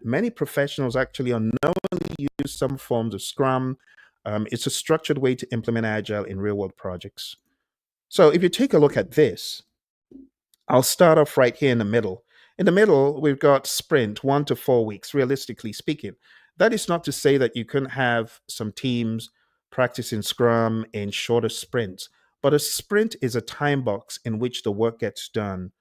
many professionals actually unknowingly use some forms of Scrum. It's a structured way to implement Agile in real world projects. So if you take a look at this, I'll start off right here in the middle. In the middle, we've got sprint, 1 to 4 weeks, realistically speaking. That is not to say that you couldn't have some teams practicing Scrum in shorter sprints, but a sprint is a time box in which the work gets done.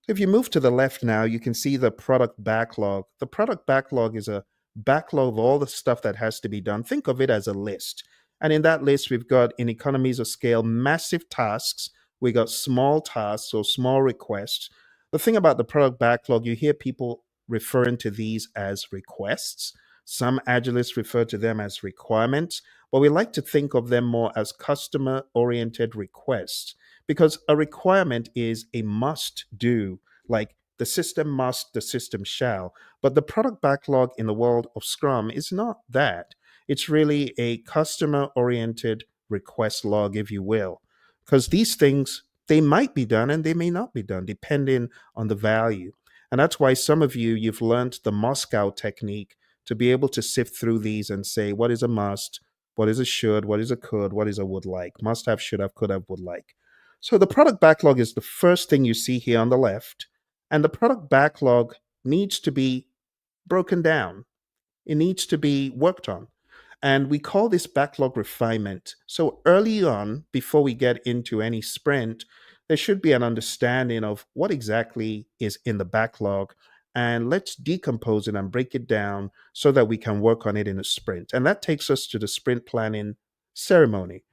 If you move to the left now, you can see the product backlog. The product backlog is a backlog of all the stuff that has to be done. Think of it as a list. And in that list, we've got, in economies of scale, massive tasks. We got small tasks or small requests. The thing about the product backlog, you hear people referring to these as requests. Some agilists refer to them as requirements, but we like to think of them more as customer oriented requests because a requirement is a must do, like the system must, the system shall. But the product backlog in the world of Scrum is not that. It's really a customer oriented request log, if you will, because these things, they might be done and they may not be done depending on the value. And that's why some of you, you've learned the Moscow technique to be able to sift through these and say, what is a must? What is a should? What is a could? What is a would like? Must have, should have, could have, would like. So the product backlog is the first thing you see here on the left. And the product backlog needs to be broken down. It needs to be worked on. And we call this backlog refinement. So early on, before we get into any sprint, there should be an understanding of what exactly is in the backlog. And let's decompose it and break it down so that we can work on it in a sprint. And that takes us to the sprint planning ceremony.